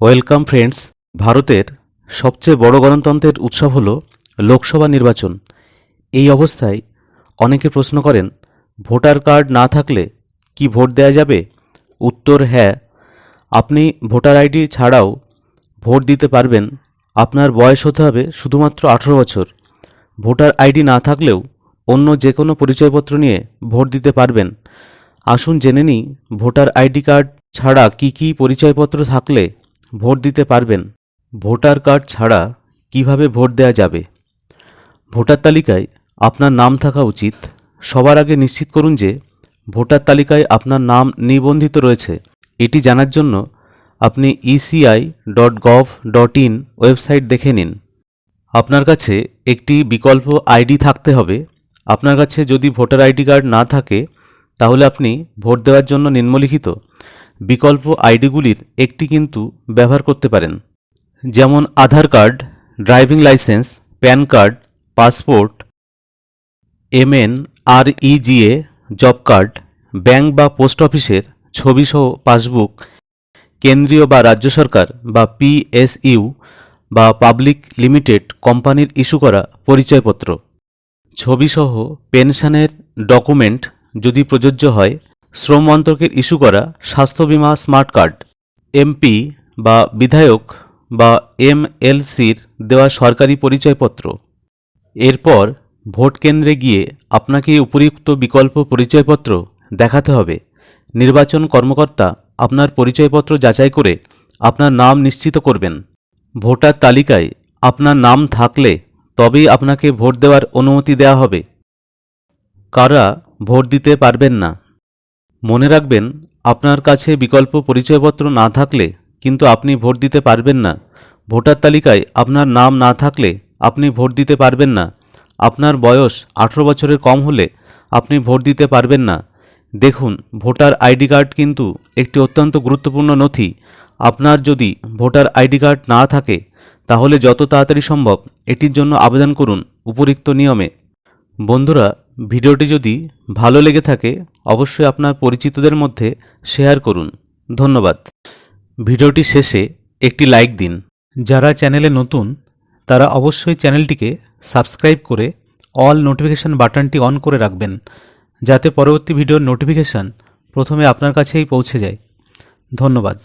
Welcome friends. ভারতের সবচেয়ে বড় গণতন্ত্রের উৎসব হল লোকসভা নির্বাচন। এই অবস্থায় অনেকে প্রশ্ন করেন, ভোটার কার্ড না থাকলে কি ভোট দেওয়া যাবে? উত্তর হ্যাঁ, আপনি ভোটার আইডি ছাড়াও ভোট দিতে পারবেন। আপনার বয়স হতে হবে শুধুমাত্র 18 বছর। ভোটার আইডি না থাকলেও অন্য যে কোনো পরিচয়পত্র নিয়ে ভোট দিতে পারবেন। আসুন জেনে নিই ভোটার আইডি কার্ড ছাড়া কি কি পরিচয়পত্র থাকলে ভোট দিতে পারবেন। ভোটার কার্ড ছাড়া কিভাবে ভোট দেওয়া যাবে? ভোটার তালিকায় আপনার নাম থাকা উচিত। সবার আগে নিশ্চিত করুন যে ভোটার তালিকায় আপনার নাম নিবন্ধিত রয়েছে। এটি জানার জন্য আপনি eci.gov.in ওয়েবসাইট দেখে নিন। আপনার কাছে একটি বিকল্প আইডি থাকতে হবে। আপনার কাছে যদি ভোটার আইডি কার্ড না থাকে তাহলে আপনি ভোট দেওয়ার জন্য নিম্নলিখিত বিকল্প আইডিগুলির একটি কিন্তু ব্যবহার করতে পারেন, যেমন Aadhaar card, driving licence, PAN card, passport, MNREGA, job card, bank বা পোস্ট অফিসের ছবিসহ পাসবুক, কেন্দ্রীয় বা রাজ্য সরকার বা PSU বা পাবলিক লিমিটেড কোম্পানির ইস্যু করা পরিচয়পত্র, ছবিসহ পেনশনের ডকুমেন্ট যদি প্রযোজ্য হয়, শ্রম মন্ত্রকের ইস্যু করা স্বাস্থ্য বীমা স্মার্ট কার্ড, MP বা বিধায়ক বা MLCর দেওয়া সরকারি পরিচয়পত্র। এরপর ভোট কেন্দ্রে গিয়ে আপনাকে উপরিউক্ত বিকল্প পরিচয়পত্র দেখাতে হবে। নির্বাচন কর্মকর্তা আপনার পরিচয়পত্র যাচাই করে আপনার নাম নিশ্চিত করবেন। ভোটার তালিকায় আপনার নাম থাকলে তবেই আপনাকে ভোট দেওয়ার অনুমতি দেওয়া হবে। কারা ভোট দিতে পারবেন না? মনে রাখবেন, আপনার কাছে বিকল্প পরিচয়পত্র না থাকলে কিন্তু আপনি ভোট দিতে পারবেন না। ভোটার তালিকায় আপনার নাম না থাকলে আপনি ভোট দিতে পারবেন না। আপনার বয়স 18 বছরের কম হলে আপনি ভোট দিতে পারবেন না। দেখুন, ভোটার আইডি কার্ড কিন্তু একটি অত্যন্ত গুরুত্বপূর্ণ নথি। আপনার যদি ভোটার আইডি কার্ড না থাকে তাহলে যত তাড়াতাড়ি সম্ভব এটির জন্য আবেদন করুন উপরিউক্ত নিয়মে। বন্ধুরা, ভিডিওটি যদি ভালো লেগে থাকে অবশ্যই আপনার পরিচিতদের মধ্যে শেয়ার করুন। ধন্যবাদ। ভিডিওটি শেষে একটি লাইক দিন। যারা চ্যানেলে নতুন তারা অবশ্যই চ্যানেলটিকে সাবস্ক্রাইব করে অল নোটিফিকেশান বাটনটি অন করে রাখবেন, যাতে পরবর্তী ভিডিওর নোটিফিকেশান প্রথমে আপনার কাছেই পৌঁছে যায়। ধন্যবাদ।